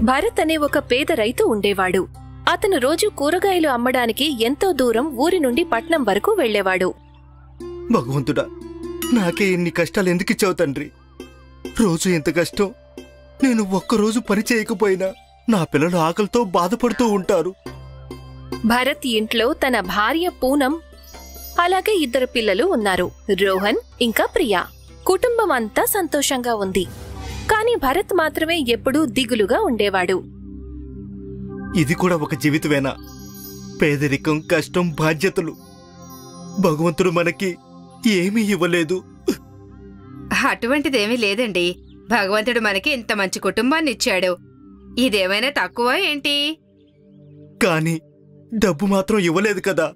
భరత్ అనే ఒక పేద రైతు ఉండేవాడు. అతను రోజు కూరగాయలు అమ్మడానికి ఎంతో దూరం ఊరి నుండి పట్నం వరకు వెళ్లేవాడు. భగవంతుడా, నాకే ఇన్ని కష్టాలు ఎందుకిచ్చావు తండ్రి? రోజు ఎంత కష్టం. నేను ఒక్కరోజు పని చేయకపోయినా నా పిల్లలు ఆకలితో బాధపడుతూ ఉంటారు. భరత్ ఇంట్లో తన భార్య పూనం, అలాగే 2 పిల్లలు ఉన్నారు, రోహన్ ఇంకా ప్రియా. కుటుంబం అంతా సంతోషంగా ఉంది. కాని భరత్ మాత్రమే ఎప్పుడూ దిగులుగా ఉండేవాడు. ఇది కూడా ఒక జీవితమేనా? పేదరికం, కష్టం, బాధ్యతలు. భగవంతుడు మనకి ఏమీ ఇవ్వలేదు. అటువంటిదేమీ లేదండి. భగవంతుడు మనకి ఇంత మంచి కుటుంబాన్ని ఇచ్చాడు. ఇదేమైనా తక్కువ ఏంటి? కానీ డబ్బు మాత్రం ఇవ్వలేదు కదా.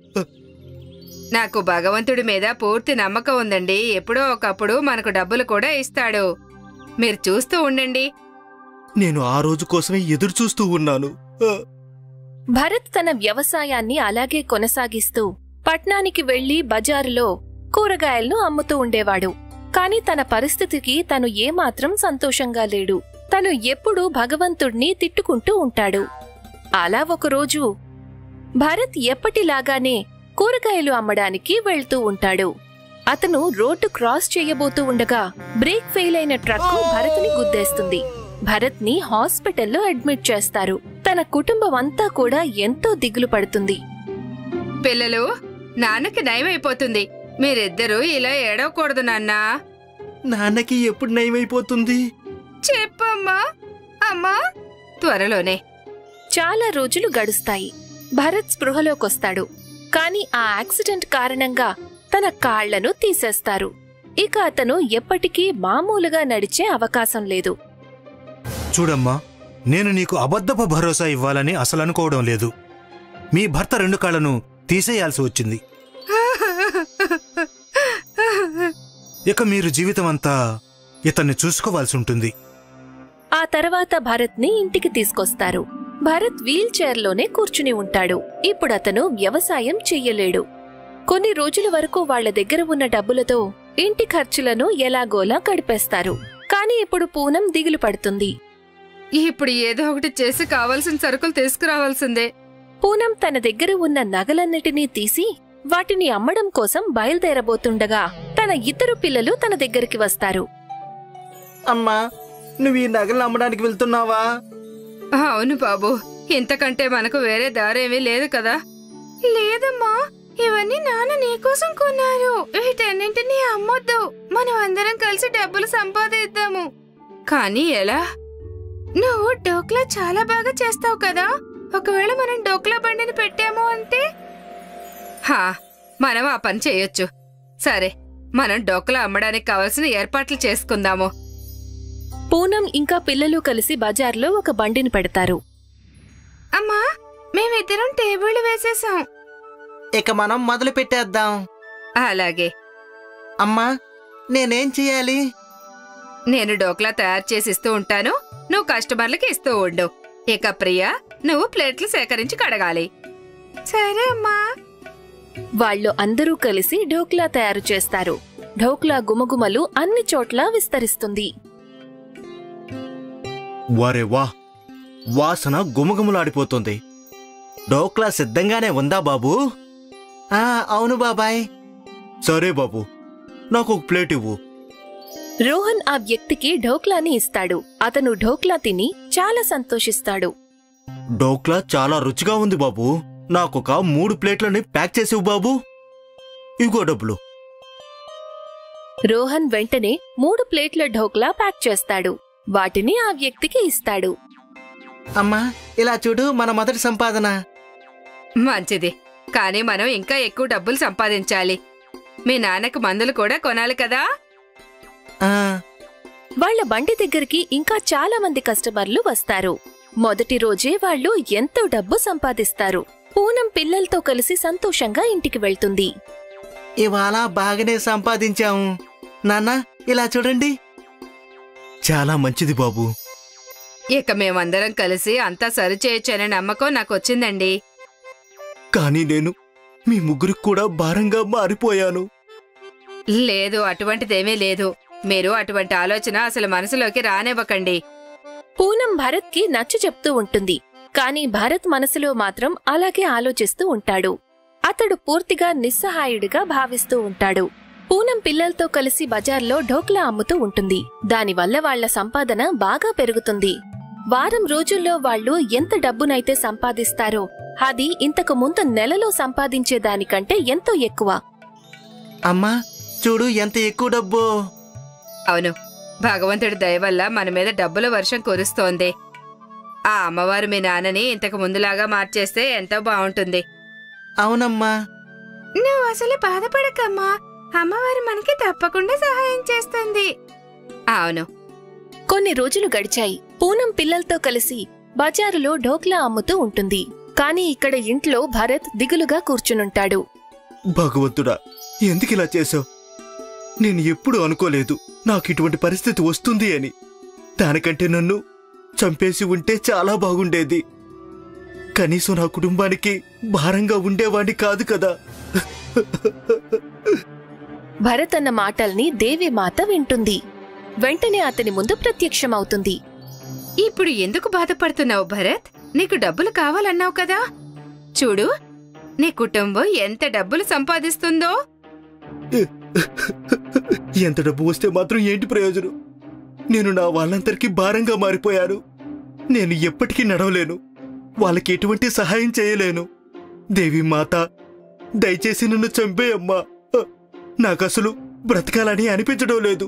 నాకు భగవంతుడి మీద పూర్తి నమ్మకం ఉందండి. ఎప్పుడో ఒకప్పుడు మనకు డబ్బులు కూడా ఇస్తాడు. మీరు చూస్తూ ఉండండి. నేను ఆ రోజు కోసమే ఎదురు చూస్తూ ఉన్నాను. భరత్ తన వ్యవసాయాన్ని అలాగే కొనసాగిస్తూ పట్నానికి వెళ్లి బజారులో కూరగాయలను అమ్ముతూ ఉండేవాడు. కాని తన పరిస్థితికి తను ఏమాత్రం సంతోషంగా లేడు. తను ఎప్పుడూ భగవంతుణ్ణి తిట్టుకుంటూ ఉంటాడు. అలా ఒకరోజు భరత్ ఎప్పటిలాగానే కూరగాయలు అమ్మడానికి వెళ్తూ ఉంటాడు. అతను రోడ్డు క్రాస్ చేయబోతూ ఉండగా బ్రేక్ ఫెయిల్ అయిన ట్రక్కు భరత్ని గుద్దేస్తుంది. భరత్ ని హాస్పిటల్లో అడ్మిట్ చేస్తారు. తన కుటుంబం అంతా కూడా ఎంతో దిగులు పడుతుంది. పిల్లలు, నాన్నకి నయమైపోతుంది. మీరిద్దరూ ఇలా ఏడవకూడదు నాన్నా. నాన్నకి ఎప్పుడు నయమైపోతుంది? చెప్పమ్మా. అమ్మా, త్వరలోనే. చాలా రోజులు గడుస్తాయి. భరత్ స్పృహలోకొస్తాడు. కాని ఆ యాక్సిడెంట్ కారణంగా తన కాళ్లను తీసేస్తారు. ఇక అతను ఎప్పటికీ మామూలుగా నడిచే అవకాశం లేదు. చూడమ్మా, నేను నీకు అబద్ధపు భరోసా ఇవ్వాలని అసలనుకోవడం లేదు. మీ భర్త 2 కాళ్లను తీసేయాల్సి వచ్చింది. ఇక మీరు జీవితమంతా ఇతన్ని చూసుకోవాల్సి ఉంటుంది. ఆ తర్వాత భరత్ ని ఇంటికి తీసుకొస్తారు. భరత్ వీల్ చైర్లోనే కూర్చుని ఉంటాడు. ఇప్పుడతను వ్యవసాయం చెయ్యలేడు. కొన్ని రోజుల వరకు వాళ్ల దగ్గర ఉన్న డబ్బులతో ఇంటి ఖర్చులను ఎలాగోలా గడిపేస్తారు. కాని ఇప్పుడు పూనం దిగులు పడుతుంది. ఇప్పుడు ఏదో ఒకటి చేసి కావాల్సిన సరుకులు తీసుకురావాల్సిందే. పూనం తన దగ్గర ఉన్న నగలన్నిటినీ తీసి వాటిని అమ్మడం కోసం బయలుదేరబోతుండగా తన 2 పిల్లలు తన దగ్గరికి వస్తారు. అమ్మా, నువ్వు ఈ నగలు అమ్మడానికి వెళ్తున్నావా? అవును బాబు, ఇంతకంటే మనకు వేరే దారేమీ లేదు కదా. లేదమ్మా, ఇవన్నీ నాన్న నీకోసం కొన్నారు. వీటన్నింటినీ అమ్మొద్దు. మనం అందరం కలిసి డబ్బులు సంపాదిద్దాము. కానీ ఎలా? నువ్వు డోక్లా చాలా బాగా చేస్తావు కదా. ఒకవేళ మనం డోక్లా బండిని పెట్టాము అంటే మనం ఆ పని చేయొచ్చు. సరే, మనం డోక్లా అమ్మడానికి కావలసిన ఏర్పాట్లు చేసుకుందాము. పూనం ఇంకా పిల్లలు కలిసి బజార్లో ఒక బండిని పెడతారు. అమ్మా, మేమిద్దరం టేబుల్ వేసేసాం. ఇక మనం మొదలు పెట్టేద్దాం. అలాగే. అమ్మా, నేనేం చెయ్యాలి? నేను డోక్లా తయారు చేసి ఇస్తూ ఉంటాను. నువ్వు కస్టమర్లకి ఇస్తూ ఉండు. ఇక ప్రియా, నువ్వు ప్లేట్లు సేకరించి కడగాలి. సరే అమ్మా. వాళ్ళు అందరూ కలిసి ఢోక్లా తయారు చేస్తారు. ఢోక్లా గుమగుమలు అన్ని చోట్ల విస్తరిస్తుంది. వారే వా, వాసన గుమగుమలాడిపోతుంది. డోక్లా సిద్ధంగానే ఉందా బాబూ? అవును బాబాయ్. సరే బాబు, నాకు ఒక ప్లేట్ ఇవ్వు. రోహన్ ఆ వ్యక్తికి ఢోక్లాని ఇస్తాడు. అతను ఢోక్లా తిని చాలా సంతోషిస్తాడు. డోక్లా చాలా రుచిగా ఉంది బాబూ. నాకొక 3 ప్లేట్లని ప్యాక్ చేసివు బాబూ. ఇగో డబ్బులు. రోహన్ వెంటనే 3 ప్లేట్ల ఢోక్లా ప్యాక్ చేస్తాడు. వాటిని ఆ వ్యక్తికి ఇస్తాడు. అమ్మా, ఇలా చూడు, మన మొదటి సంపాదన. మంచిది, కానీ మనం ఇంకా ఎక్కువ డబ్బులు సంపాదించాలి. మీ నాన్నకు మందులు కూడా కొనాలి కదా. వాళ్ల బండి దగ్గరికి ఇంకా చాలా మంది కస్టమర్లు వస్తారు. మొదటి రోజే వాళ్ళు ఎంతో డబ్బు సంపాదిస్తారు. పూనం పిల్లలతో కలిసి సంతోషంగా ఇంటికి వెళ్తుంది. ఇవాళ బాగానే సంపాదించాము. నాన్న, ఇలా చూడండి. చాలా మంచిది బాబూ. ఇక మేమందరం కలిసి అంతా సరిచేయొచ్చనే నమ్మకం నాకొచ్చిందండి. కానీ నేను మీ ముగ్గురికి కూడా భారంగా మారిపోయాను. లేదు, అటువంటిదేమీ లేదు. మీరు అటువంటి ఆలోచన అసలు మనసులోకి రానివ్వకండి. పూనం భరత్కి నచ్చ చెప్తూ ఉంటుంది. కాని భరత్ మనసులో మాత్రం అలాగే ఆలోచిస్తూ ఉంటాడు. అతడు పూర్తిగా నిస్సహాయుడిగా భావిస్తూ ఉంటాడు. పూనం పిల్లలతో కలిసి బజార్లో ఢోక్లా అమ్ముతూ ఉంటుంది. దానివల్ల వాళ్ల సంపాదన బాగా పెరుగుతుంది. వారం రోజుల్లో వాళ్లు ఎంత డబ్బునైతే సంపాదిస్తారో అది ఇంతకు ముందు నెలలో సంపాదించేదానికంటే ఎంతో ఎక్కువ. అమ్మా చూడు ఎంత ఎక్కువ డబ్బు. అవును, భగవంతుడి దయ వల్ల మన మీద డబ్బుల వర్షం కురుస్తోంది. ఆ అమ్మవారు మీ నాన్నని ఇంతకు ముందులాగా మార్చేస్తే ఎంతో బాగుంటుంది. అవునమ్మా. నువ్వు అసలు బాధపడకమ్మా, అమ్మవారు మనకి తప్పకుండా సహాయం చేస్తుంది. అవును. కొన్ని రోజులు గడిచాయి. పూనం పిల్లలతో కలిసి బజారులో ఢోక్లా అమ్ముతూ ఉంటుంది. కాని ఇక్కడ ఇంట్లో భరత్ దిగులుగా కూర్చునుంటాడు. భగవంతుడా, ఎందుకిలా చేశావు? నేను ఎప్పుడూ అనుకోలేదు నాకు ఇటువంటి పరిస్థితి వస్తుంది అని. దానికంటే నన్ను చంపేసి ఉంటే చాలా బాగుండేది. కనీసం నా కుటుంబానికి భారంగా ఉండేవాణ్ణి కాదు కదా. భరత్ అన్న మాటల్ని దేవీమాత వింటుంది. వెంటనే అతని ముందు ప్రత్యక్షమవుతుంది. ఇప్పుడు ఎందుకు బాధపడుతున్నావు భరత్? నీకు డబ్బులు కావాలన్నావు కదా. చూడు, నీ కుటుంబం ఎంత డబ్బులు సంపాదిస్తుందో. ఎంత డబ్బు వస్తే మాత్రం ఏంటి ప్రయోజనం? నేను నా వాళ్ళందరికీ భారంగా మారిపోయాను. నేను ఎప్పటికీ నడవలేను. వాళ్ళకి ఎటువంటి సహాయం చేయలేను. దేవీమాత, దయచేసి నన్ను చంపేయమ్మా. నాకసలు బ్రతకాలని అనిపించడం లేదు.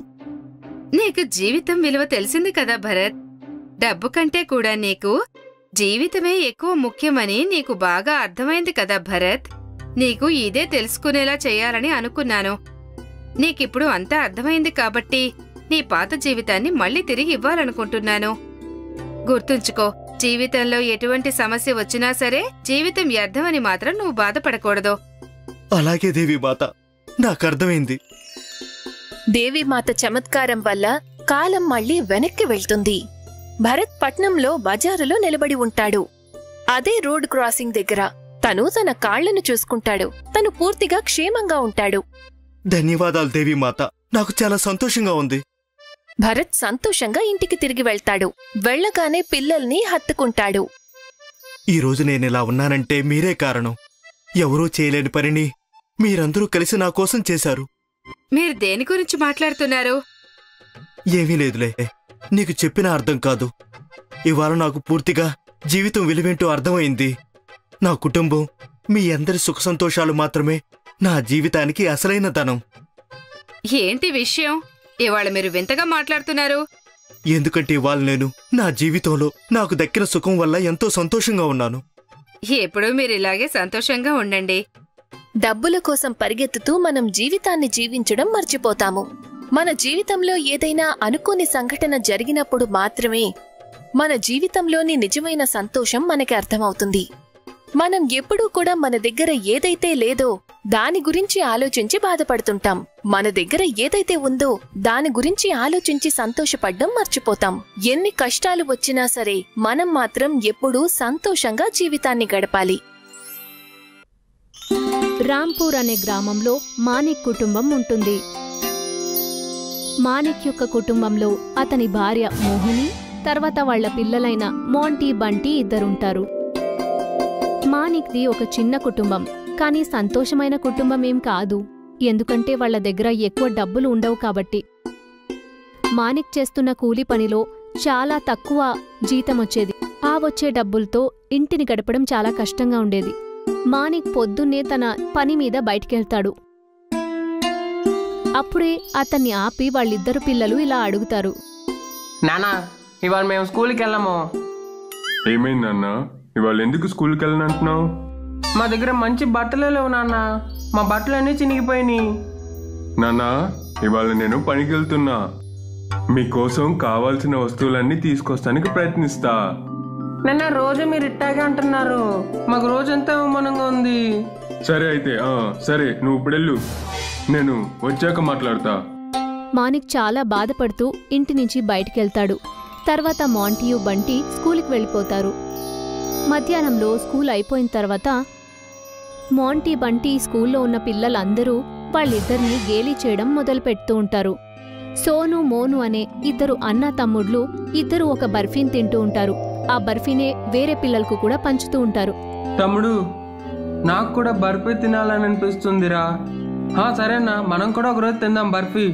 నీకు జీవితం విలువ తెలిసింది కదా భరత్. డబ్బు కంటే కూడా నీకు జీవితమే ఎక్కువ ముఖ్యమని నీకు బాగా అర్థమైంది కదా భరత్. నీకు ఇదే తెలుసుకునేలా చేయాలని అనుకున్నాను. నీకిప్పుడు అంతా అర్థమైంది కాబట్టి నీ పాత జీవితాన్ని మళ్ళీ తిరిగి ఇవ్వాలనుకుంటున్నాను. గుర్తుంచుకో, జీవితంలో ఎటువంటి సమస్య వచ్చినా సరే జీవితం వ్యర్థమని మాత్రం నువ్వు బాధపడకూడదు. అలాగే దేవీమాత, నాకర్థమైంది. దేవీమాత చమత్కారం వల్ల కాలం మళ్లీ వెనక్కి వెళ్తుంది. భరత్ పట్నంలో బజారులో నిలబడి ఉంటాడు. అదే రోడ్ క్రాసింగ్ దగ్గర తను తన కాళ్లను చూసుకుంటాడు. తను పూర్తిగా క్షేమంగా ఉంటాడు. ధన్యవాదాలు దేవీమాత, నాకు చాలా సంతోషంగా ఉంది. భరత్ సంతోషంగా ఇంటికి తిరిగి వెళ్తాడు. వెళ్లగానే పిల్లల్ని హత్తుకుంటాడు. ఈరోజు నేనిలా ఉన్నానంటే మీరే కారణం. ఎవరూ చేయలేని పనిని మీరందరూ కలిసి నా కోసం చేశారు. మీరు దేని గురించి మాట్లాడుతున్నారు? ఏమీ లేదులే, నీకు చెప్పినా అర్థం కాదు. ఇవాళ నాకు పూర్తిగా జీవితం విలువేంటో అర్థమైంది. నా కుటుంబం, మీ అందరి సుఖ సంతోషాలు మాత్రమే నా జీవితానికి అసలైన ధనం. ఏంటి విషయం? ఇవాళ మీరు వింతగా మాట్లాడుతున్నారు. ఎందుకంటే ఇవాళ నేను నా జీవితంలో నాకు దక్కిన సుఖం వల్ల ఎంతో సంతోషంగా ఉన్నాను. ఎప్పుడూ మీరు ఇలాగే సంతోషంగా ఉండండి. డబ్బుల కోసం పరిగెత్తుతూ మనం జీవితాన్ని జీవించడం మర్చిపోతాము. మన జీవితంలో ఏదైనా అనుకోని సంఘటన జరిగినప్పుడు మాత్రమే మన జీవితంలోని నిజమైన సంతోషం మనకి అర్థమవుతుంది. మనం ఎప్పుడూ కూడా మన దగ్గర ఏదైతే లేదో దాని గురించి ఆలోచించి బాధపడుతుంటాం. మన దగ్గర ఏదైతే ఉందో దాని గురించి ఆలోచించి సంతోషపడ్డం మర్చిపోతాం. ఎన్ని కష్టాలు వచ్చినా సరే మనం మాత్రం ఎప్పుడూ సంతోషంగా జీవితాన్ని గడపాలి. రాంపూర్ అనే గ్రామంలో మాణిక్ కుటుంబం ఉంటుంది. మాణిక్ యొక్క కుటుంబంలో అతని భార్య మోహిని, తర్వాత వాళ్ల పిల్లలైన మోంటీ, బంటీ ఇద్దరుంటారు. మాణిక్ది ఒక చిన్న కుటుంబం, కానీ సంతోషమైన కుటుంబం ఏం కాదు. ఎందుకంటే వాళ్ల దగ్గర ఎక్కువ డబ్బులు ఉండవు కాబట్టి. మాణిక్ చేస్తున్న కూలి పనిలో చాలా తక్కువ జీతం వచ్చేది. ఆ వచ్చే డబ్బులతో ఇంటిని గడపడం చాలా కష్టంగా ఉండేది. మాణిక్ పొద్దున్నే తన పని మీద బయటికెళ్తాడు. అప్పుడే అతన్ని ఆపి వాళ్ళిద్దరు పిల్లలు ఇలా అడుగుతారు. నానా, ఇవాళ మేము స్కూల్కి వెళ్ళాము. ఏమైందన్నా, ఇవాళ ఎందుకు స్కూల్కి వెళ్ళనంటున్నావు? మా దగ్గర మంచి బట్టలే లేవు నాన్న. మా బట్టలన్నీ చినిగిపోయినాయి. నాన్నా, ఇవాళ నేను పనికి వెళ్తున్నా. మీకోసం కావాల్సిన వస్తువులన్నీ తీసుకొస్తానికి ప్రయత్నిస్తా. నాన్న, రోజు మీరు ఇట్టాగే అంటున్నారు. మాకు రోజంతా అవమానంగా ఉంది. సరే అయితే, సరే, నువ్వు ఇప్పుడెళ్ళు, నేను వచ్చాక మాట్లాడతా. మాణిక్ చాలా బాధపడుతూ ఇంటి నుంచి బయటికెళ్తాడు. తర్వాత మోంటియు, బంటి స్కూల్కి వెళ్ళిపోతారు. మధ్యాహ్నంలో స్కూల్ అయిపోయిన తర్వాత మోంటీ, బంటి స్కూల్లో ఉన్న పిల్లలందరూ వాళ్ళిద్దరినీ గేలీ చేయడం మొదలుపెడుతూ ఉంటారు. సోను మోను అనే ఇద్దరు అన్న తమ్ముళ్ళు ఇద్దరు ఒక బర్ఫీని తింటూ ఉంటారు. ఆ బర్ఫీనే వేరే పిల్లలకు కూడా పంచుతూ ఉంటారు. తమ్ముడు, నాకు కూడా బర్ఫీ తినాలని అనిపిస్తుందిరా. సరేనా, మనం కూడా ఒకరోజు తిందాం బర్ఫీ.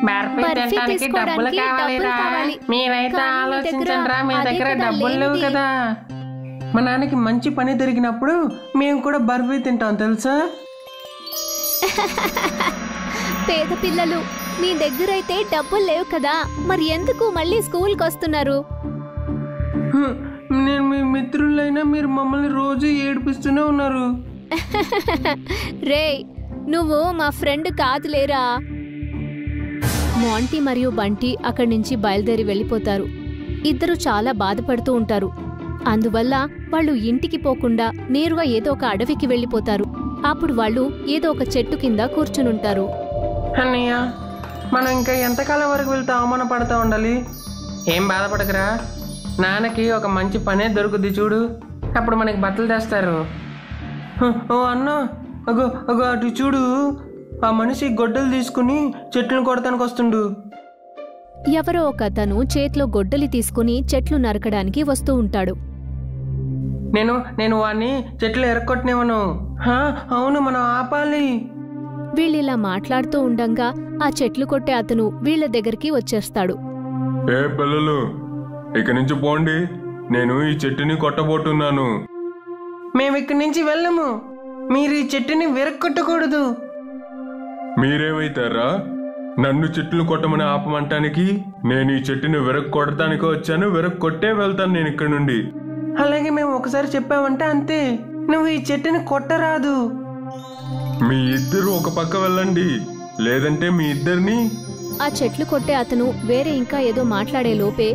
బర్ఫీ తీసుకోవడానికి డబ్బులు కావాలి. మీరైతే కానీ మీ ఆలోచించండి రా, మీ అదే దగ్గర కదా డబ్బులు లేవు లేనిది. కదా. మా నాన్నకి మంచి పని దొరికినప్పుడు మేము కూడా బర్ఫీ తింటాం తెలుసా. పేద పిల్లలు, మీ దగ్గరైతే డబ్బులు లేవు కదా, మరి ఎందుకు మళ్ళీ స్కూల్కి వస్తున్నారు? నేను మీ మిత్రులైనా మీరు మమ్మల్ని రోజు ఏడిపిస్తూనే ఉన్నారు. రే, నువ్వు మా ఫ్రెండ్ కాదులేరా. మాంటీ మరియు బంటి అక్కడి నుంచి బయలుదేరి వెళ్ళిపోతారు. ఇద్దరు చాలా బాధపడుతూ ఉంటారు. అందువల్ల వాళ్ళు ఇంటికి పోకుండా నేరుగా ఏదో ఒక అడవికి వెళ్ళిపోతారు. అప్పుడు వాళ్ళు ఏదో ఒక చెట్టు కింద కూర్చునుంటారు. అన్నయ్య, మనం ఇంకా ఎంతకాలం వరకు వెళ్తే అవమానపడతా ఉండాలి? ఏం బాధపడకరా, నాన్నకి ఒక మంచి పనే దొరుకుద్ది చూడు, అప్పుడు మనకి బట్టలు తెస్తారు. ఓ అన్న, అగో అగో అటు చూడు, ఆ మనిషి గొడ్డలు తీసుకుని చెట్లను కొడతానికి వస్తుండు. ఎవరో ఒక అతను చేతిలో గొడ్డలి తీసుకుని చెట్లు నరకడానికి వస్తూ ఉంటాడు. నేను వాడిని చెట్లు ఎరక్కొట్టనివ్వను. అవును, మనం ఆపాలి. వీళ్ళిలా మాట్లాడుతూ ఉండంగా ఆ చెట్లు కొట్టే అతను వీళ్ళ దగ్గరికి వచ్చేస్తాడు. ఏ పిల్లలు, ఇక నుంచి పోండి, నేను ఈ చెట్టుని కొట్టబోతున్నాను. మేము ఇక్కడి నుంచి వెళ్ళము, మీరు ఈ చెట్టుని విరక్కొట్టకూడదు. మీరేమైతారా? నన్ను చెట్లు కొట్టమని ఆపమంటానికి? నేను ఈ చెట్టుని కొట్టడానికి వచ్చాను, కొట్టే వెళ్తాను నేను ఇక్కడ నుండి. అలాగే మేము ఒకసారి చెప్పామంటే అంతే, నువ్వు ఈ చెట్టుని కొట్టరాదు. మీ ఇద్దరు ఒక పక్క వెళ్ళండి, లేదంటే మీ ఇద్దరిని. ఆ చెట్లు కొట్టే అతను వేరే ఇంకా ఏదో మాట్లాడే లోపే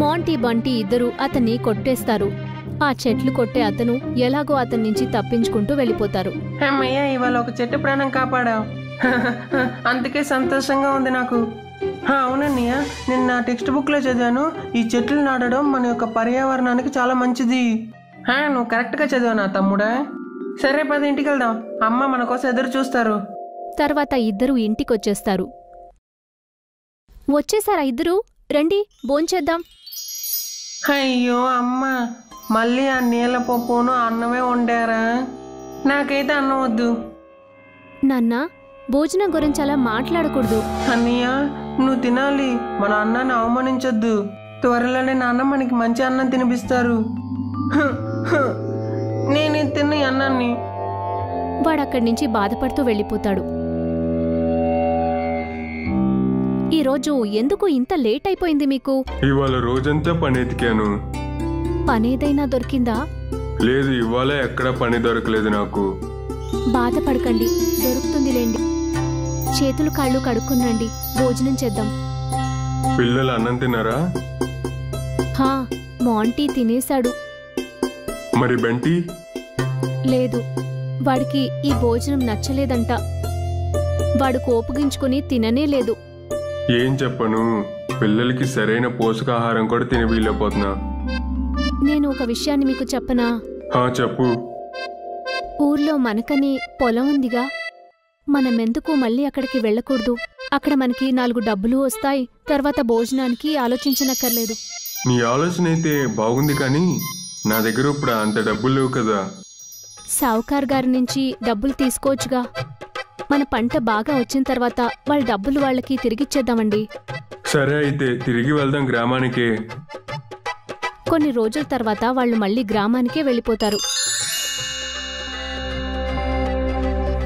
మాంటీ బంటి ఇద్దరు అతన్ని కొట్టేస్తారు. ఆ చెట్లు కొట్టే అతను ఎలాగో అతని నుంచి తప్పించుకుంటూ వెళ్ళిపోతారు. అమ్మయ్య, ఇవాళ ఒక చెట్టు ప్రాణం కాపాడావు. అందుకే సంతోషంగా ఉంది నాకు. అవునన్నయ్య, నేను నా టెక్స్ట్ బుక్ లో చదివాను, ఈ చెట్లు నాటడం మన యొక్క పర్యావరణానికి చాలా మంచిది. నువ్వు కరెక్ట్ గా చదివా నా తమ్ముడా. సరే, 10 ఇంటికి వెళ్దాం, అమ్మ మన కోసం ఎదురు చూస్తారు. తర్వాత ఇద్దరు ఇంటికొచ్చేస్తారు. వచ్చేసారా ఇద్దరు? రండి, భోంచేద్దాం. అయ్యో అమ్మ, మళ్ళీ ఆ నీళ్ళ పప్పును అన్నమే వండారా? నాకైతే అన్నం వద్దు. నాన్నా, భోజనం గురించి అలా మాట్లాడకూడదు. అన్నయ్య, నువ్వు తినాలి, మన అన్నాన్ని అవమానించొద్దు. త్వరలోనే నాన్న మనకి మంచి అన్నం తినిపిస్తారు. నేను తిన్న అన్నాన్ని. వాడక్కడి నుంచి బాధపడుతూ వెళ్ళిపోతాడు. ఈరోజు ఎందుకు ఇంత లేట్ అయిపోయింది మీకు? ఇవాళ రోజంతా పని ఎతికాను. పనేదైనా దొరికిందా? లేదు, ఇవాళ ఎక్కడా పని దొరకలేదు నాకు. బాధపడకండి, దొరుకుతుందిలేండి. చేతులు కాళ్ళు కడుక్కునండి, భోజనం చేద్దాం. పిల్లలు అన్నం తిన్నారా? హా, మాంటీ తినేశాడు. మరి బంటి? లేదు, వాడికి ఈ భోజనం నచ్చలేదంట. వాడు కోపగించుకుని తిననే లేదు. ఏం చెప్పను, పిల్లలకి సరైన పోషకాహారం కూడా తిని వీళ్ళపోతున్నా. నేను ఒక విషయాన్ని మీకు చెప్పనా? చెప్పు. ఊర్లో మనకని పొలం ఉందిగా, మనమెందుకు మళ్ళీ అక్కడికి వెళ్ళకూడదు? అక్కడ మనకి 4 డబ్బులు వస్తాయి, తర్వాత భోజనానికి ఆలోచించనక్కర్లేదు. నీ ఆలోచన అయితే బాగుంది, కానీ నా దగ్గర ఇప్పుడు అంత డబ్బులు లేవు కదా. సావుకార్ గారి నుంచి డబ్బులు తీసుకోవచ్చుగా. మన పంట బాగా వచ్చిన తర్వాత వాళ్ళ డబ్బులు వాళ్ళకి తిరిగిచ్చేద్దామండి. సరే, అయితే తిరిగి వెళ్దాం గ్రామానికే. కొన్ని రోజుల తర్వాత వాళ్ళు మళ్ళీ గ్రామానికే వెళ్ళిపోతారు.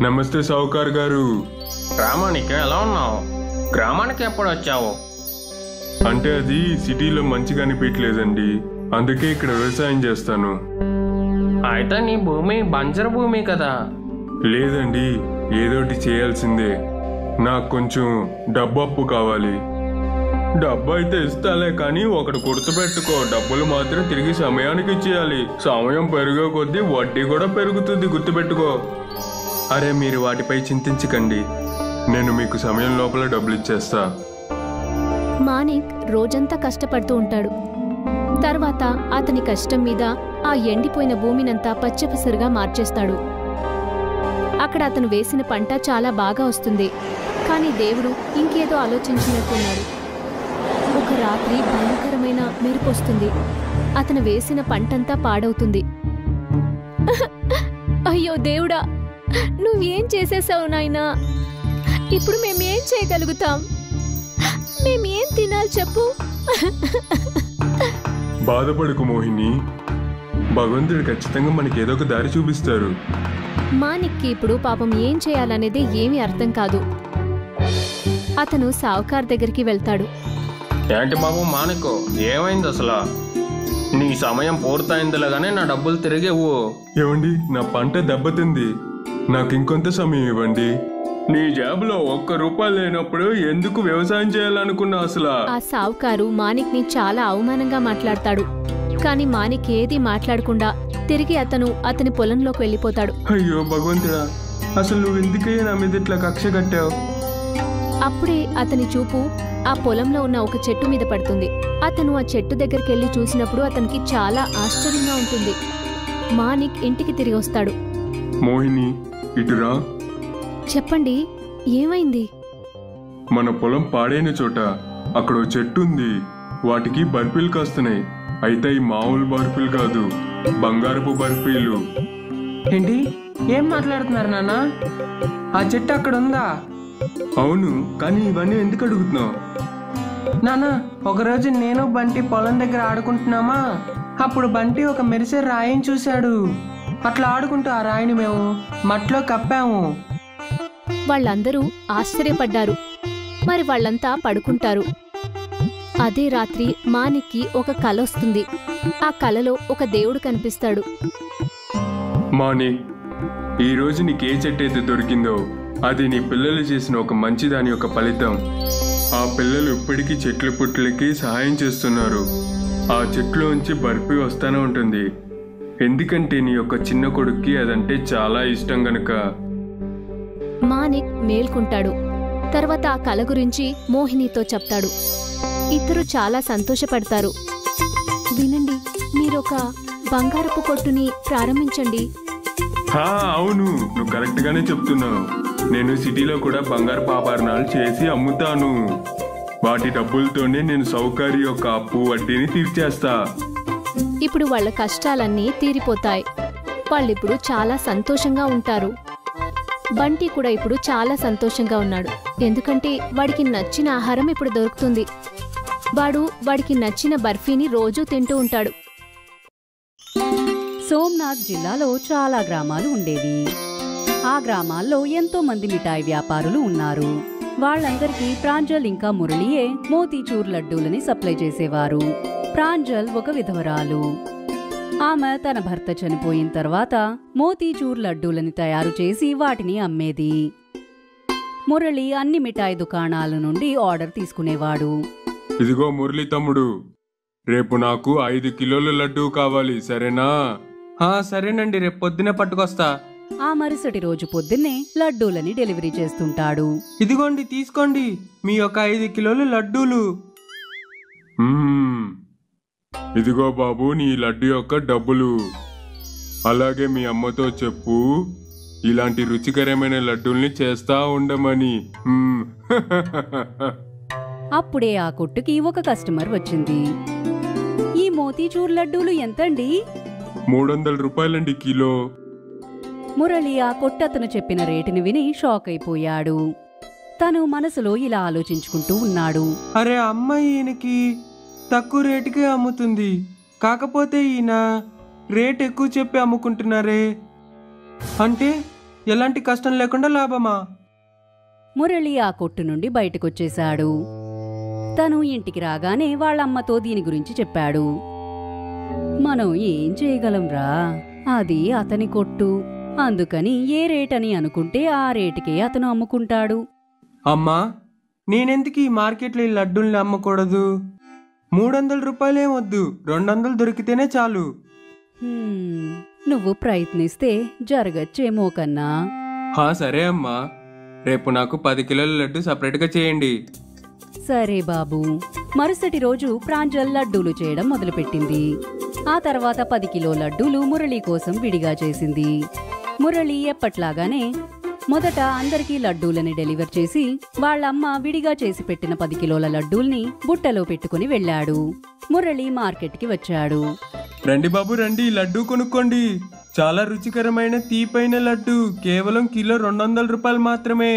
నమస్తే సావుకార్ గారు. గ్రామానికి ఎలా ఉన్నావు? గ్రామానికి ఎప్పుడు వచ్చావు? అంటే అది సిటీలో మంచిగా అనిపించలేదండి, అందుకే ఇక్కడ వ్యవసాయం చేస్తాను. అయితే నీ భూమి బంజరు భూమి కదా? లేదండి, ఏదోటి చేయాల్సిందే. నాకు కొంచెం డబ్బు అప్పు కావాలి. డబ్బు అయితే ఇస్తాలే, కానీ ఒకటి గుర్తుపెట్టుకో, డబ్బులు మాత్రం తిరిగి సమయానికి ఇచ్చేయాలి. సమయం పెరిగే కొద్దీ వడ్డీ కూడా పెరుగుతుంది, గుర్తుపెట్టుకో. అరే, మీరు వాటిపై చింతించకండి, నేను మీకు సమయం లోపల డబ్బులు ఇచ్చేస్తా. మానిక్ రోజంతా కష్టపడుతూ ఉంటాడు. తర్వాత అతని కష్టం మీద ఆ ఎండిపోయిన భూమినంతా పచ్చపసురుగా మార్చేస్తాడు. అక్కడ అతను వేసిన పంట చాలా బాగా వస్తుంది. కానీ దేవుడు ఇంకేదో ఆలోచించినట్టున్నాడు. ఒక రాత్రి భయంకరమైన మెరుపొస్తుంది. అతను వేసిన పంటంతా పాడవుతుంది. అయ్యో దేవుడా, నువ్వేం చేసేసావు నాయనా? ఇప్పుడు మేమేం చేయగలుగుతాం? మేమేం తినాలి చెప్పు? బాధపడకు మోహిని, భగవంతుడు ఖచ్చితంగా మనకి ఏదో ఒక దారి చూపిస్తారు. మానిక్కి ఇప్పుడు పాపం ఏం చేయాలనేది ఏమీ అర్థం కాదు. అతను సావుకార్ దగ్గరికి వెళ్తాడు. ఏంటి బాబు మానకు, ఏమైంది అసలు? నీ సమయం పూర్తయిందిలాగానే నా డబ్బులు తిరిగేవు. ఏమండి, నా పంట దెబ్బతింది, నాకు ఇంకొంత సమయం ఇవ్వండి. నీ జాబులో ₹1 లేనప్పుడు ఎందుకు వ్యవసాయం చేయాలనుకున్నా అసలు? ఆ సావుకారు మానిక్ని చాలా అవమానంగా మాట్లాడతాడు. కాని మానిక్ ఏదీ మాట్లాడకుండా తిరిగి అతని పొలంలోకి వెళ్ళిపోతాడు. అయ్యో భగవంతుడా, అసలు నువ్వు ఎందుకయ్యా నా మీద ఇట్లా కక్ష కట్టావు? అప్పుడే అతని చూపు ఆ పొలంలో ఉన్న ఒక చెట్టు మీద పడుతుంది. అతను ఆ చెట్టు దగ్గరికెళ్లి చూసినప్పుడు అతనికి చాలా ఆశ్చర్యంగా ఉంటుంది. మానిక్ ఇంటికి తిరిగి వస్తాడు. మోహిని, ఇటురా. చెప్పండి, ఏమైంది? మన పొలం పాడైన చోట అక్కడ ఓ చెట్టు ఉంది. వాటికి బర్ఫీలు కాస్తున్నాయి. అయితే ఈ మామూలు బర్ఫీలు కాదు, బంగారపు బర్ఫీలు. ఏంటి, ఏం మాట్లాడుతున్నారు నాన్న? ఆ చెట్టు అక్కడ ఉందా? అవును, కానీ ఇవన్నీ ఎందుకు అడుగుతున్నావు? నాన్న, ఒకరోజు నేను బంటి పొలం దగ్గర ఆడుకుంటున్నామా, అప్పుడు బంటి ఒక మెరిసే రాయిని చూశాడు. అట్లా ఆడుకుంటూ ఆ రాయిని మేము మట్లో కప్పాము. వాళ్ళందరూ ఆశ్చర్యపడ్డారు. మరి వాళ్ళంతా పడుకుంటారు. అదే రాత్రి మానిక్కి ఒక కల వస్తుంది. ఆ కలలో ఒక దేవుడు కనిపిస్తాడు. మానిక్, ఈ రోజు నీకే చెట్టు అయితే దొరికిందో అది నీ పిల్లలు చేసిన ఒక మంచి దాని యొక్క ఫలితం. ఆ పిల్లలు ఇప్పటికీ చెట్ల పుట్లకి సహాయం చేస్తున్నారు. ఆ చెట్లోంచి బర్ఫీ వస్తానే ఉంటుంది, ఎందుకంటే నీ యొక్క చిన్న కొడుక్కి అదంటే చాలా ఇష్టం గనక. మానిక్ మేల్కుంటాడు. తర్వాత ఆ కల గురించి మోహినితో చెప్తాడు. ఇద్దరు చాలా సంతోషపడతారు. వినండి, మీరొక బంగారపు కొట్టుని ప్రారంభించండి. అవును, నువ్వు కరెక్ట్ గానే చెప్తున్నావు. నేను సిటీలో కూడా బంగారు ఆభరణాలు చేసి అమ్ముతాను. వాటి డబ్బులతోనే నేను సౌకర్య యొక్క అప్పు వడ్డీని తీర్చేస్తా. ఇప్పుడు వాళ్ళ కష్టాలన్నీ తీరిపోతాయి. వాళ్ళిప్పుడు చాలా సంతోషంగా ఉంటారు. బంటి కూడా ఇప్పుడు చాలా సంతోషంగా ఉన్నాడు. ఎందుకంటే వాడికి నచ్చిన ఆహారం ఇప్పుడు దొరుకుతుంది. వాడికి నచ్చిన బర్ఫీని రోజూ తింటూ ఉంటాడు. సోమ్నాథ్ జిల్లాలో చాలా గ్రామాలు ఉండేవి. ఆ గ్రామాల్లో ఎంతో మంది మిఠాయి వ్యాపారులు ఉన్నారు. వాళ్ళందరికీ ప్రాంజల్ ఇంకా మురళియే మోతీచూర్ లడ్డూలని సప్లై చేసేవారు. ప్రాంజల్ ఒక విధవరాలు. ఆమె తన భర్త చనిపోయిన తర్వాత మోతీచూర్ లడ్డూలని తయారు చేసి వాటిని అమ్మేది. మురళి అన్ని మిఠాయి దుకాణాల నుండి ఆర్డర్ తీసుకునేవాడు. ఇదిగో మురళి తమ్ముడు, రేపు నాకు 5 కిలోల లడ్డూ కావాలి, సరేనా? సరేనండి, రేపు పొద్దునే పట్టుకొస్తా. ఆ మరుసటి రోజు పొద్దున్నే లడ్డూలని డెలివరీ చేస్తుంటాడు. ఇదిగోండి, తీసుకోండి మీ యొక్క 5 కిలోల లడ్డూలు. ఇదిగో బాబు, నీ లడ్డు యొక్క డబ్బులు. అలాగే మీ అమ్మతో చెప్పు, ఇలాంటి రుచికరమైన లడ్డూల్ని చేస్తా ఉండమని. అప్పుడే ఆ కొట్టుకి ఒక కస్టమర్ వచ్చింది. ఈ మోతీచూర్ లడ్డూలు ఎంతండి? 300 రూపాయలండి కిలో. మురళి ఆ కొట్టతను చెప్పిన రేటుని విని షాక్ అయిపోయాడు. తను మనసులో ఇలా ఆలోచించుకుంటూ ఉన్నాడు. అరే అమ్మ, ఈయనకి తక్కువ రేటుకే అమ్ముతుంది, కాకపోతే ఈయన రేట్ ఎక్కువ చెప్పి అమ్ముకుంటున్నారే, అంటే ఎలాంటి కష్టం లేకుండా లాభమా? మురళి ఆ కొట్టు నుండి బయటకొచ్చేశాడు. తను ఇంటికి రాగానే వాళ్ళమ్మతో దీని గురించి చెప్పాడు. మనం ఏం చేయగలంరా, అది అతని కొట్టు, అందుకని ఏ రేటని అనుకుంటే ఆ రేటుకే అతను అమ్ముకుంటాడు. అమ్మా, నేనెందుకు ఈ మార్కెట్లో ఈ లడ్డూల్ని అమ్మకూడదు? 300 రూపాయలేం వద్దు, 200 దొరికితేనే చాలు. నువ్వు ప్రయత్నిస్తే జరగచ్చేమో కన్నా. సరే అమ్మా, రేపు నాకు 10 కిలోల లడ్డు సపరేట్గా చేయండి. సరే బాబు. మరుసటి రోజు ప్రాంజల్ లడ్డూలు చేయడం మొదలుపెట్టింది. ఆ తర్వాత 10 కిలో లడ్డూలు మురళి కోసం విడిగా చేసింది. మురళి ఎప్పట్లాగానే మొదట అందరికీ లడ్డూలని డెలివర్ చేసి వాళ్ళమ్మ విడిగా చేసి పెట్టిన 10 కిలోల లడ్డూల్ని బుట్టలో పెట్టుకుని వెళ్ళాడు. మురళి మార్కెట్కి వచ్చాడు. రండి బాబు రండి, లడ్డూ కొనుక్కోండి. చాలా రుచికరమైన తీపైన లడ్డు, కేవలం కిలో 200 రూపాయలు మాత్రమే.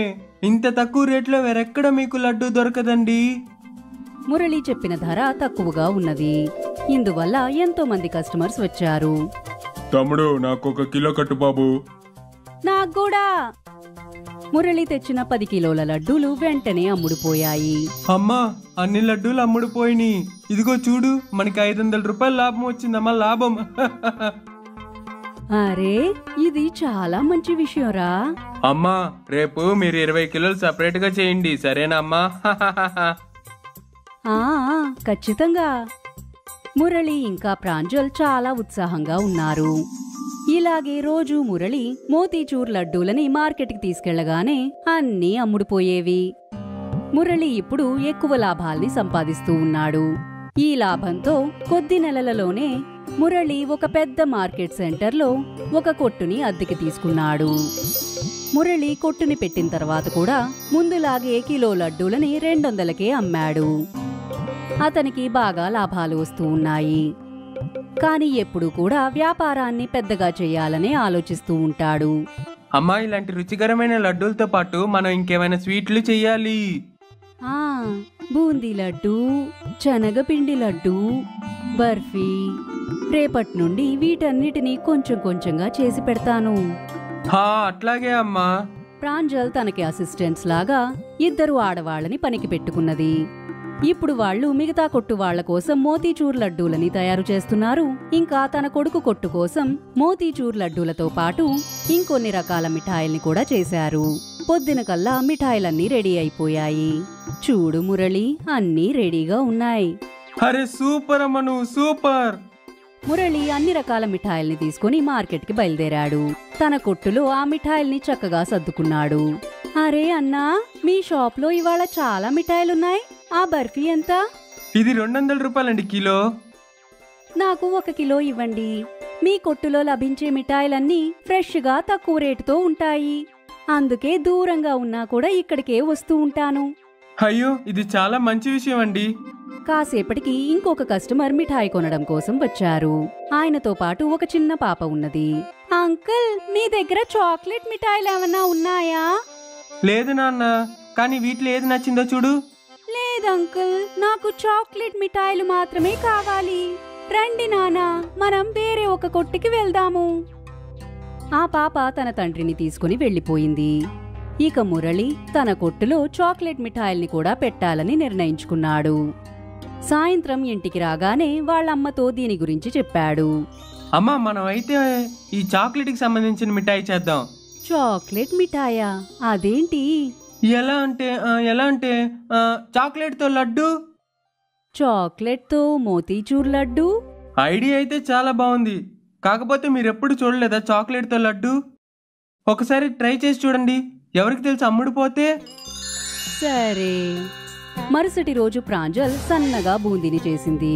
ఇంత తక్కువ రేట్లో వేరెక్కడ మీకు లడ్డు దొరకదండి. మురళి చెప్పిన ధర తక్కువగా ఉన్నది. ఇందువల్ల ఎంతో మంది కస్టమర్స్ వచ్చారు. తమ్ముడు నాకు 1 కిలో కట్టు బాబు. నాకు కూడా. మురళి తెచ్చిన 10 కిలోల లడ్డూలు వెంటనే అమ్ముడుపోయాయి. అమ్మా, అన్ని లడ్డూలు అమ్ముడుపోయినాయి. ఇదిగో చూడు, మనకి 500 రూపాయలు లాభం వచ్చిందమ్మా, లాభం. అరే, ఇది చాలా మంచి విషయంరా. అమ్మా, రేపు మీరు 20 కిలోలు సపరేట్ గా చేయండి, సరేనా అమ్మా? ఆ, ఖచ్చితంగా. మురళి ఇంకా ప్రాంజల్ చాలా ఉత్సాహంగా ఉన్నారు. ఇలాగే రోజు మురళి మోతీచూర్ లడ్డూలని మార్కెట్కి తీసుకెళ్లగానే అన్నీ అమ్ముడుపోయేవి. మురళి ఇప్పుడు ఎక్కువ లాభాల్ని సంపాదిస్తూ ఉన్నాడు. ఈ లాభంతో కొద్ది నెలలలోనే మురళి ఒక పెద్ద మార్కెట్ సెంటర్లో ఒక కొట్టుని అద్దెకి తీసుకున్నాడు. మురళి కొట్టుని పెట్టిన తర్వాత కూడా ముందులాగే కిలో లడ్డూలని 200కే అమ్మాడు. అతనికి బాగా లాభాలు వస్తూ ఉన్నాయి. కాని ఎప్పుడూ కూడా వ్యాపారాన్ని పెద్దగా చేయాలనే ఆలోచిస్తూ ఉంటాడు. అమ్మా, ఇలాంటి రుచికరమైన లడ్డూలతో పాటు మనం ఇంకేమైనా స్వీట్లు చెయ్యాలి. ఆ, బూందీ లడ్డు, శనగపిండి లడ్డు, బర్ఫీ. రేపటి నుండి వీటన్నిటినీ కొంచెం కొంచెంగా చేసి పెడతాను. అట్లాగే అమ్మా. ప్రాంజల్ తనకి అసిస్టెంట్స్ లాగా 2 ఆడవాళ్ళని పనికి పెట్టుకున్నది. ఇప్పుడు వాళ్ళు మిగతా కొట్టు వాళ్ల కోసం మోతీచూర్ లడ్డూలని తయారు చేస్తున్నారు. ఇంకా తన కొడుకు కొట్టు కోసం మోతీచూర్ లడ్డూలతో పాటు ఇంకొన్ని రకాల మిఠాయిల్ని కూడా చేశారు. పొద్దున కల్లా మిఠాయిలన్నీ రెడీ అయిపోయాయి. చూడు మురళి, అన్నీ రెడీగా ఉన్నాయి. అరే సూపర్ అమ్మ, నువ్వు సూపర్. మురళి అన్ని రకాల మిఠాయిల్ని తీసుకుని మార్కెట్కి బయలుదేరాడు. తన కొట్టులో ఆ మిఠాయిల్ని చక్కగా సర్దుకున్నాడు. అరే అన్నా, మీ షాప్లో ఇవాళ చాలా మిఠాయిలున్నాయి. ఆ బర్ఫీ ఎంత? ఇది 200 రూపాయలండి కిలో. నాకు 1 కిలో ఇవ్వండి. మీ కొట్టులో లభించే మిఠాయిలన్నీ ఫ్రెష్గా తక్కువ రేటుతో ఉంటాయి. అందుకే దూరంగా ఉన్నా కూడా ఇక్కడికే వస్తూ ఉంటాను. అయ్యో, ఇది చాలా మంచి విషయం అండి. కాసేపటికి ఇంకొక కస్టమర్ మిఠాయి కొనడం కోసం వచ్చారు. ఆయనతో పాటు ఒక చిన్న పాప ఉన్నది. అంకుల్, మీ దగ్గర చాక్లెట్ మిఠాయిలు ఏమన్నా ఉన్నాయా? లేదు నాన్న, కానీ వీటిలో ఏది నచ్చిందో చూడు. లేదంకుల్, నాకు చాక్లెట్ మిఠాయిలు మాత్రమే కావాలి. రండి నానా, మనం వేరే ఒక కొట్టుకి వెళ్దాము. ఆ పాప తన తండ్రిని తీసుకుని వెళ్లిపోయింది. ఇక మురళి తన కొట్టులో చాక్లెట్ మిఠాయిల్ని కూడా పెట్టాలని నిర్ణయించుకున్నాడు. సాయంత్రం ఇంటికి రాగానే వాళ్ళమ్మతో దీని గురించి చెప్పాడు. అమ్మా, మనం అయితే ఈ చాక్లెట్కి సంబంధించిన మిఠాయి చేద్దాం. చాక్లెట్ మిఠాయా? అదేంటి? ఎలా అంటే చాక్లెట్తో లడ్డు. చాక్లెట్తో మోతీచూర్ లడ్డు? ఐడియా అయితే చాలా బాగుంది. కాకపోతే మీరెప్పుడు చూడలేదా చాక్లెట్తో లడ్డు? ఒకసారి ట్రై చేసి చూడండి, ఎవరికి తెలుసు అమ్ముడుపోతే. సరే. మరుసటి రోజు ప్రాంజల్ సన్నగా బూందీని చేసింది.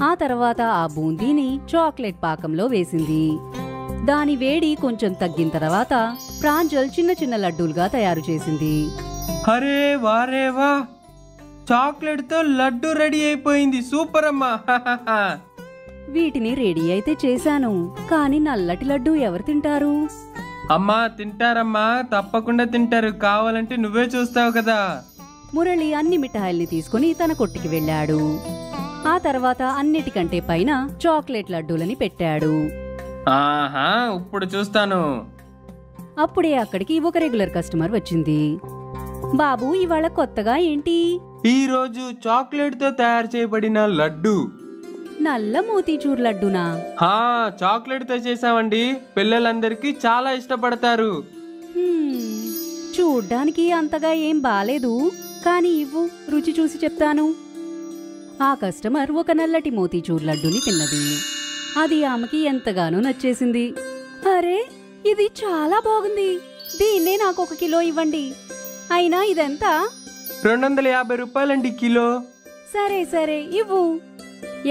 ఆ తర్వాత ఆ బూందీని చాక్లెట్ పాకంలో వేసింది. దాని వేడి కొంచెం తగ్గిన తర్వాత ప్రాంజల్ చిన్న చిన్న లడ్డూలుగా తయారు చేసింది. అరే వారే వా, చాక్లెట్తో లడ్డు రెడీ అయిపోయింది. సూపర్ అమ్మా. వీటిని రెడీ అయితే చేశాను, కానీ నల్లటి లడ్డు ఎవరు తింటారు? అమ్మా, తింటారమ్మా, తప్పకుండా తింటారు. కావాలంటే నువ్వే చూస్తావు కదా. మురళి అన్ని మిఠాయిల్ని తీసుకుని తన కొట్టుకి వెళ్ళాడు. ఆ తర్వాత అన్నిటికంటే పైన చాక్లెట్ లడ్డూలని పెట్టాడు. ఆహా, ఇప్పుడు చూస్తాను. అప్పుడే అక్కడికి ఒక రెగ్యులర్ కస్టమర్ వచ్చింది. బాబు, ఇవాళ కొత్తగా ఏంటి? ఈ రోజు చాక్లెట్ తో తయారు చేయబడిన లడ్డు. నల్ల మోతీచూర్ లడ్డునా? చాక్లెట్ తో చేసామండి. పిల్లలందరికీ చాలా ఇష్టపడతారు. చూడ్డానికి అంతగా ఏం బాలేదు, కానీ ఇవ్వు, రుచి చూసి చెప్తాను. ఆ కస్టమర్ ఒక నల్లటి మోతీచూర్ లడ్డుని తిన్నది. అది ఆమెకి ఎంతగానో నచ్చేసింది. అరే, ఇది చాలా బాగుంది. దీన్నే నాకు 1 కిలో ఇవ్వండి. అయినా ఇదెంత? 250 రూపాయలండి కిలో. సరే సరే, ఇవ్వు.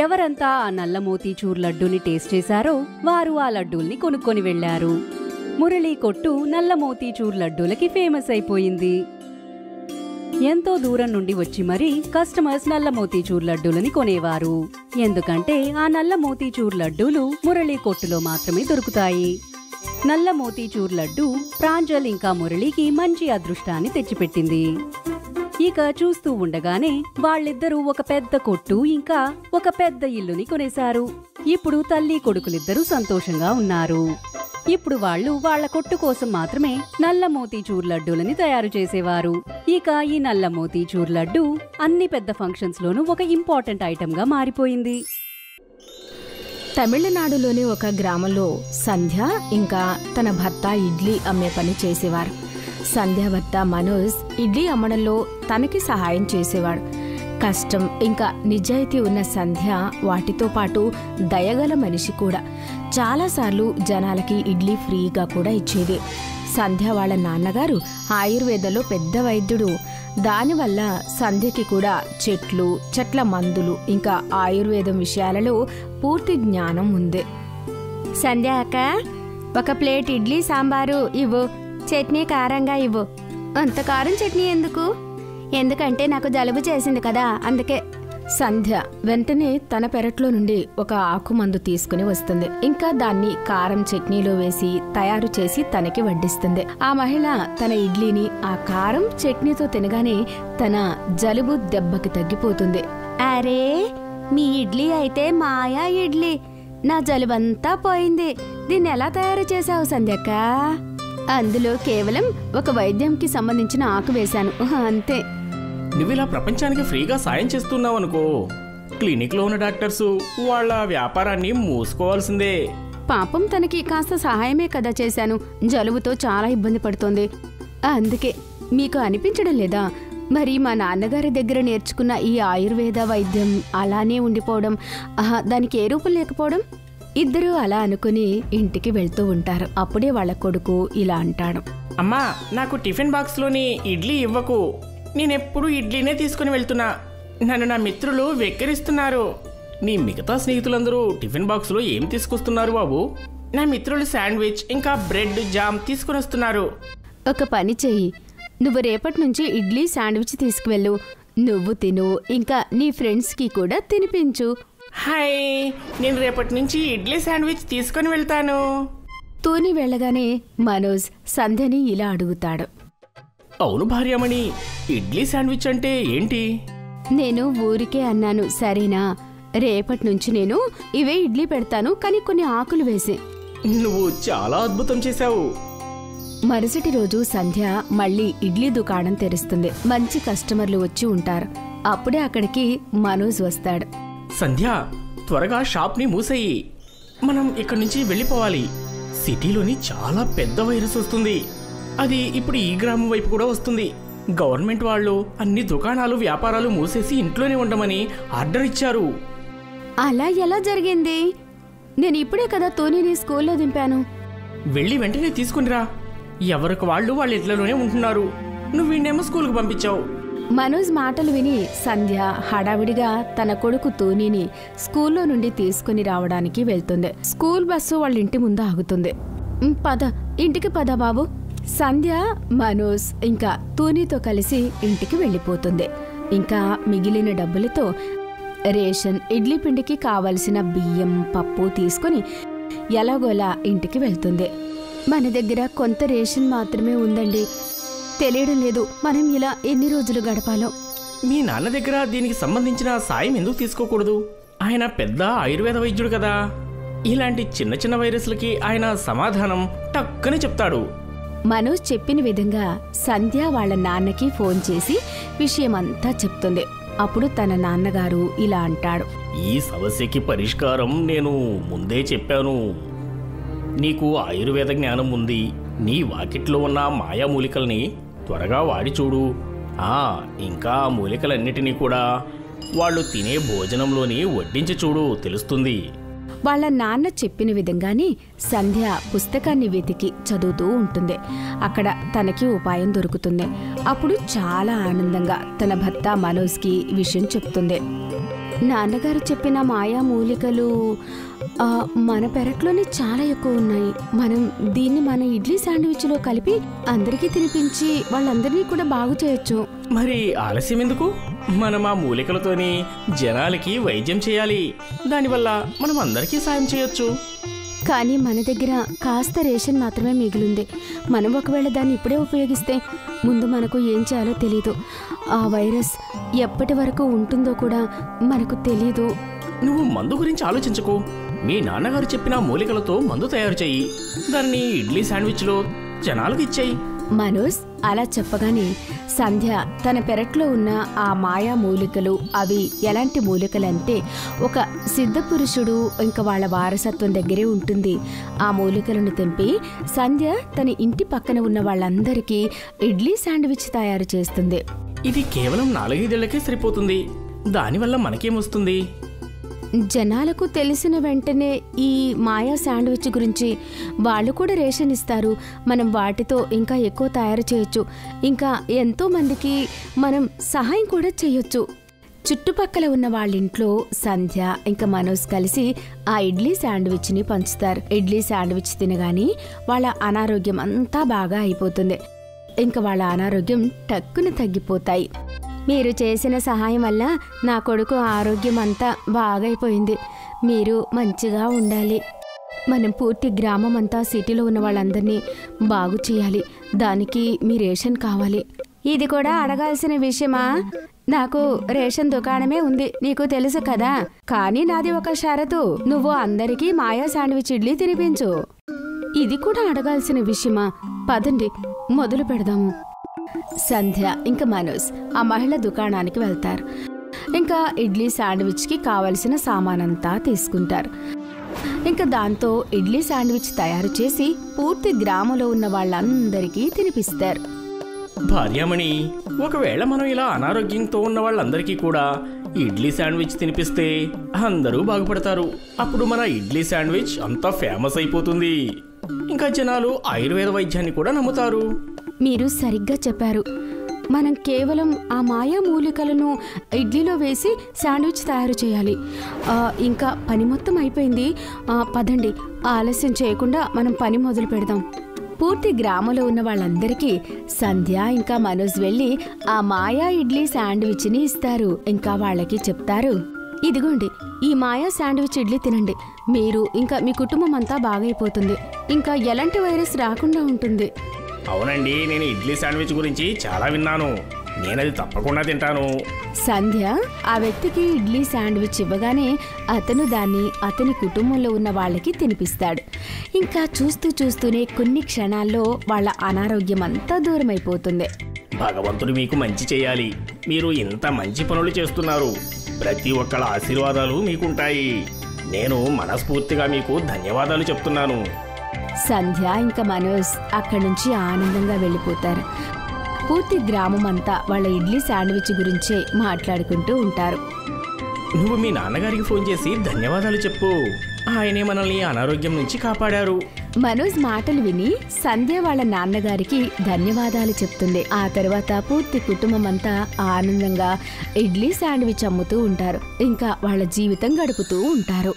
ఎవరంతా ఆ నల్ల మోతీచూర్ లడ్డూని టేస్ట్ చేశారో వారు ఆ లడ్డూల్ని కొనుక్కొని వెళ్లారు. మురళీ కొట్టు నల్ల మోతీచూర్ లడ్డూలకి ఫేమస్ అయిపోయింది. ఎంతో దూరం నుండి వచ్చి మరీ కస్టమర్స్ నల్ల మోతీచూర్ లడ్డూలని కొనేవారు. ఎందుకంటే ఆ నల్ల మోతీచూర్ లడ్డూలు మురళీ కొట్టులో మాత్రమే దొరుకుతాయి. నల్ల మోతీచూర్ లడ్డు ప్రాంజల్ ఇంకా మురళీకి మంచి అదృష్టాన్ని తెచ్చిపెట్టింది. ఇక చూస్తూ ఉండగానే వాళ్ళిద్దరూ ఒక పెద్ద కొట్టు ఇంకా ఒక పెద్ద ఇల్లుని కొనేశారు. ఇప్పుడు తల్లి కొడుకులిద్దరూ సంతోషంగా ఉన్నారు. ఇప్పుడు వాళ్ళు వాళ్ల కొట్టు కోసం మాత్రమే నల్ల మోతీచూర్ లడ్డూలని తయారు చేసేవారు. ఇక ఈ నల్ల మోతీచూర్ లడ్డు అన్ని పెద్ద ఫంక్షన్స్ లోనూ ఒక ఇంపార్టెంట్ ఐటమ్ గా మారిపోయింది. తమిళనాడులోని ఒక గ్రామంలో సంధ్య ఇంకా తన భర్త ఇడ్లీ అమ్మే పని చేసేవారు. సంధ్య భర్త మనోజ్ ఇడ్లీ అమ్మడంలో తనకి సహాయం చేసేవాడు. కష్టం ఇంకా నిజాయితీ ఉన్న సంధ్య వాటితో పాటు దయగల మనిషి కూడా. చాలాసార్లు జనాలకి ఇడ్లీ ఫ్రీగా కూడా ఇచ్చేది. సంధ్య వాళ్ళ నాన్నగారు ఆయుర్వేదంలో పెద్ద వైద్యుడు. దానివల్ల సంధ్యకి కూడా చెట్ల మందులు ఇంకా ఆయుర్వేదం విషయాలలో పూర్తి జ్ఞానం ఉంది. సంధ్య అక్క, ఒక ప్లేట్ ఇడ్లీ సాంబారు ఇవ్వు, చట్నీ కారంగా ఇవ్వు. అంత కారం చట్నీ ఎందుకు? ఎందుకంటే నాకు జలుబు చేసింది కదా, అందుకే. సంధ్య వెంటనే తన పెరట్లో నుండి ఒక ఆకుమందు తీసుకుని వస్తుంది. ఇంకా దాన్ని కారం చట్నీలో వేసి తయారు చేసి తనకి వడ్డిస్తుంది. ఆ మహిళ తన ఇడ్లీని ఆ కారం చట్నీతో తినగానే తన జలుబు దెబ్బకి తగ్గిపోతుంది. అరే, మీ ఇడ్లీ అయితే మాయా ఇడ్లీ, నా జలుబంతా పోయింది. దీన్ని ఎలా తయారు చేసావు సంధ్యక్క? అందులో కేవలం ఒక వైద్యంకి సంబంధించిన ఆకు వేశాను, అంతే. నువ్విలా ప్రపంచానికి ఫ్రీగా సాయం చేస్తున్నావనుకో, క్లినిక్లో ఉన్న డాక్టర్స్ వాళ్ళ వ్యాపారాన్ని మూసుకోవాల్సిందే. పాపం తనకి కాస్త సహాయమే కదా చేశాను. జలుబుతో చాలా ఇబ్బంది పడుతోంది. అందుకే. మీకు అనిపించడం లేదా మరి మా నాన్నగారి దగ్గర నేర్చుకున్న ఈ ఆయుర్వేద వైద్యం అలానే ఉండిపోవడం, దానికి ఏ రూపం లేకపోవడం? ఇద్దరూ అలా అనుకుని ఇంటికి వెళ్తూ ఉంటారు. అప్పుడే వాళ్ళ కొడుకు ఇలా అంటాడు. అమ్మా, నాకు టిఫిన్ బాక్స్లోని ఇడ్లీ ఇవ్వకు. నేనెప్పుడు ఇడ్లీనే తీసుకుని వెళ్తున్నా. నన్ను నా మిత్రులు వెక్కిరిస్తున్నారు. నీ మిగతా స్నేహితులందరూ టిఫిన్ బాక్స్లో ఏం తీసుకొస్తున్నారు బాబు? నా మిత్రులు శాండ్విచ్ ఇంకా బ్రెడ్ జామ్ తీసుకుని వస్తున్నారు. ఒక పని చెయ్యి, నువ్వు రేపటి నుంచి ఇడ్లీ శాండ్విచ్ తీసుకువెళ్ళు. నువ్వు తిను, ఇంకా నీ ఫ్రెండ్స్కి కూడా తినిపించు. హాయ్, నేను రేపటి నుంచి ఇడ్లీ శాండ్విచ్ తీసుకుని వెళ్తాను. తూని వెళ్ళగానే మనోజ్ సంధ్యని ఇలా అడుగుతాడు. అవును భార్యమణి, ఇడ్లీ శాండ్విచ్ అంటే ఏంటి? నేను ఊరికే అన్నాను, సరేనా? రేపటి నుంచి నేను ఇవే ఇడ్లీ పెడతాను, కానీ కొన్ని ఆకులు వేసి. నువ్వు చాలా అద్భుతం చేశావు. మరుసటి రోజు సంధ్య మళ్ళీ ఇడ్లీ దుకాణం తెరుస్తుంది. మంచి కస్టమర్లు వచ్చి ఉంటారు. అప్పుడే అక్కడికి మనోజ్ వస్తాడు. సంధ్య, త్వరగా షాప్ని మూసేయి. మనం ఇక్కడి నుంచి వెళ్ళిపోవాలి. సిటీలోని చాలా పెద్ద వైరస్ వస్తుంది. అది ఇప్పుడు ఈ గ్రామం వైపు కూడా వస్తుంది. గవర్నమెంట్ వాళ్ళు అన్ని దుకాణాలు వ్యాపారాలు మూసేసి ఇంట్లోనే ఉండమని ఆర్డర్ ఇచ్చారు. అలా ఎలా జరిగింది? నేను ఇప్పుడే కదా తోనిని స్కూల్లో దింపాను. వెళ్ళి వెంటనే తీసుకునిరా. ఎవరికి వాళ్ళు వాళ్ళ ఇళ్లలోనే ఉంటున్నారు. నువ్వు వీణ్ణేమో స్కూల్కి పంపించావు. మనోజ్ మాటలు విని సంధ్య హడావిడిగా తన కొడుకు తోనిని స్కూల్లో నుండి తీసుకుని రావడానికి వెళ్తుంది. స్కూల్ బస్సు వాళ్ళ ఇంటి ముందు ఆగుతుంది. పద, ఇంటికి పద బాబు. సంధ్య మనోజ్ ఇంకా తూనీతో కలిసి ఇంటికి వెళ్ళిపోతుంది. ఇంకా మిగిలిన డబ్బులతో రేషన్, ఇడ్లీ పిండికి కావలసిన బియ్యం, పప్పు తీసుకుని ఎలాగోలా ఇంటికి వెళ్తుంది. మన దగ్గర కొంత రేషన్ మాత్రమే ఉందండి. తెలియడం లేదు మనం ఇలా ఎన్ని రోజులు గడపాలో. మీ నాన్న దగ్గర దీనికి సంబంధించిన సాయం ఎందుకు తీసుకోకూడదు? ఆయన పెద్ద ఆయుర్వేద వైద్యుడు కదా. ఇలాంటి చిన్న చిన్న వైరస్లకి ఆయన సమాధానం టక్కనే చెప్తాడు. మనోజ్ చెప్పిన విధంగా సంధ్య వాళ్ళ నాన్నకి ఫోన్ చేసి విషయమంతా చెప్తుంది. అప్పుడు తన నాన్నగారు ఇలా అంటాడు. ఈ సమస్యకి పరిష్కారం నేను ముందే చెప్పాను. నీకు ఆయుర్వేద జ్ఞానం ఉంది. నీ వాకిట్లో ఉన్న మాయా మూలికల్ని త్వరగా వాడి చూడు. ఇంకా ఆ మూలికలన్నిటినీ కూడా వాళ్ళు తినే భోజనంలోని వడ్డించి చూడు, తెలుస్తుంది. వాళ్ళ నాన్న చెప్పిన విధంగానే సంధ్య పుస్తకాన్ని వెతికి చదువుతూ ఉంటుంది. అక్కడ తనకి ఉపాయం దొరుకుతుంది. అప్పుడు చాలా ఆనందంగా తన భర్త మనోజ్కి విషయం చెప్తుంది. నాన్నగారు చెప్పిన మాయా మూలికలు మన పెరట్లోనే చాలా ఎక్కువ ఉన్నాయి. మనం దీన్ని మన ఇడ్లీ శాండ్విచ్లో కలిపి అందరికీ తినిపించి వాళ్ళందరినీ కూడా బాగు చేయొచ్చు. మరి ఆలస్యం ఎందుకు? మనం ఆ మూలికలతోని జనాలకి వైద్యం చేయాలి. దానివల్ల మనం అందరికీ సాయం చేయొచ్చు. కానీ మన దగ్గర కాస్త రేషన్ మాత్రమే మిగిలింది. మనం ఒకవేళ దాన్ని ఇప్పుడే ఉపయోగిస్తే ముందు మనకు ఏం చేయాలో తెలీదు. ఆ వైరస్ ఎప్పటి వరకు ఉంటుందో కూడా మనకు తెలీదు. నువ్వు మందు గురించి ఆలోచించకు. మీ నాన్నగారు చెప్పిన మూలికలతో మందు తయారు చెయ్యి. దాన్ని ఇడ్లీ శాండ్విచ్లో జనాలకు ఇచ్చేయి. మనోజ్ అలా చెప్పగానే సంధ్య తన పెరట్లో ఉన్న ఆ మాయా మూలికలు, అవి ఎలాంటి మూలికలంటే ఒక సిద్ధపురుషుడు ఇంకా వాళ్ళ వారసత్వం దగ్గరే ఉంటుంది. ఆ మూలికలను తెంపి సంధ్య తన ఇంటి పక్కన ఉన్న వాళ్ళందరికీ ఇడ్లీ శాండ్విచ్ తయారు చేస్తుంది. ఇది కేవలం 4-5 ఏళ్లకే సరిపోతుంది. దానివల్ల మనకేమొస్తుంది? జనాలకు తెలిసిన వెంటనే ఈ మాయా శాండ్విచ్ గురించి వాళ్ళు కూడా రేషన్ ఇస్తారు. మనం వాటితో ఇంకా ఎక్కువ తయారు చేయొచ్చు. ఇంకా ఎంతో మందికి మనం సహాయం కూడా చేయొచ్చు. చుట్టుపక్కల ఉన్న వాళ్ళ ఇంట్లో సంధ్య ఇంకా మనోజ్ కలిసి ఆ ఇడ్లీ శాండ్విచ్ని పంచుతారు. ఇడ్లీ శాండ్విచ్ తినగానే వాళ్ళ అనారోగ్యం అంతా బాగా అయిపోతుంది. ఇంకా వాళ్ళ అనారోగ్యం టక్కున తగ్గిపోతాయి. మీరు చేసిన సహాయం వల్ల నా కొడుకు ఆరోగ్యం అంతా బాగైపోయింది. మీరు మంచిగా ఉండాలి. మనం పూర్తి గ్రామం అంతా సిటీలో ఉన్న వాళ్ళందరినీ బాగు చేయాలి. దానికి మీ రేషన్ కావాలి. ఇది కూడా అడగాల్సిన విషయమా? నాకు రేషన్ దుకాణమే ఉంది, నీకు తెలుసు కదా. కానీ నాది ఒక షరతు. నువ్వు అందరికీ మాయా శాండ్విచ్ ఇడ్లీ తినిపించు. ఇది కూడా అడగాల్సిన విషయమా? పదండి మొదలు పెడదాము. సంధ్య ఇంకా మనోజ్ ఆ మహిళ దుకాణానికి వెళ్తారు. ఇంకా ఇడ్లీ శాండ్విచ్కి కావలసిన సామానంతా తీసుకుంటారు. ఇంకా దాంతో ఇడ్లీ శాండ్విచ్ తయారు చేసి పూర్తి గ్రామంలో ఉన్న వాళ్ళందరికీ తినిపిస్తారు. భార్యామణి, ఒకవేళ మనం ఇలా అనారోగ్యంతో ఉన్న వాళ్ళందరికీ కూడా ఇడ్లీ శాండ్విచ్ తినిపిస్తే అందరూ బాగుపడతారు. అప్పుడు మన ఇడ్లీ శాండ్విచ్ అంతా ఫేమస్ అయిపోతుంది. ఇంకా జనాలు ఆయుర్వేద వైద్యాన్ని కూడా నమ్ముతారు. మీరు సరిగ్గా చెప్పారు. మనం కేవలం ఆ మాయా మూలికలను ఇడ్లీలో వేసి శాండ్విచ్ తయారు చేయాలి. ఇంకా పని మొత్తం అయిపోయింది. పదండి, ఆలస్యం చేయకుండా మనం పని మొదలు పెడదాం. పూర్తి గ్రామంలో ఉన్న వాళ్ళందరికీ సంధ్య ఇంకా మనోజ్ వెళ్ళి ఆ మాయా ఇడ్లీ శాండ్విచ్ని ఇస్తారు. ఇంకా వాళ్ళకి చెప్తారు, ఇదిగోండి ఈ మాయా శాండ్విచ్ ఇడ్లీ తినండి. మీరు ఇంకా మీ కుటుంబం అంతా బాగైపోతుంది. ఇంకా ఎలాంటి వైరస్ రాకుండా ఉంటుంది. అవునండి, నేను ఇడ్లీ శాండ్విచ్ గురించి చాలా విన్నాను. నేనది తప్పకుండా తింటాను. సంధ్య ఆ వ్యక్తికి ఇడ్లీ శాండ్విచ్ ఇవ్వగానే అతను దాన్ని అతని కుటుంబంలో ఉన్న వాళ్ళకి తినిపిస్తాడు. ఇంకా చూస్తూనే కొన్ని క్షణాల్లో వాళ్ళ అనారోగ్యం అంతా దూరమైపోతుంది. భగవంతుడు మీకు మంచి చేయాలి. మీరు ఇంత మంచి పనులు చేస్తున్నారు. ప్రతి ఒక్కళ్ళ ఆశీర్వాదాలు మీకుంటాయి. నేను మనస్ఫూర్తిగా మీకు ధన్యవాదాలు చెప్తున్నాను. సంధ్య ఇంకా మనోజ్ అక్కడి నుంచి ఆనందంగా వెళ్ళిపోతారు. పూర్తి గ్రామం అంతా వాళ్ళ ఇడ్లీ శాండ్విచ్ గురించే మాట్లాడుకుంటూ ఉంటారు. నువ్వు మీ నాన్నగారికి ఫోన్ చేసి ధన్యవాదాలు చెప్పు. ఆయనే మనల్ని అనారోగ్యం నుంచి కాపాడారు. మనోజ్ మాటలు విని సంధ్య వాళ్ళ నాన్నగారికి ధన్యవాదాలు చెప్తుంది. ఆ తర్వాత పూర్తి కుటుంబం అంతా ఆనందంగా ఇడ్లీ శాండ్విచ్ అమ్ముతూ ఉంటారు. ఇంకా వాళ్ళ జీవితం గడుపుతూ ఉంటారు.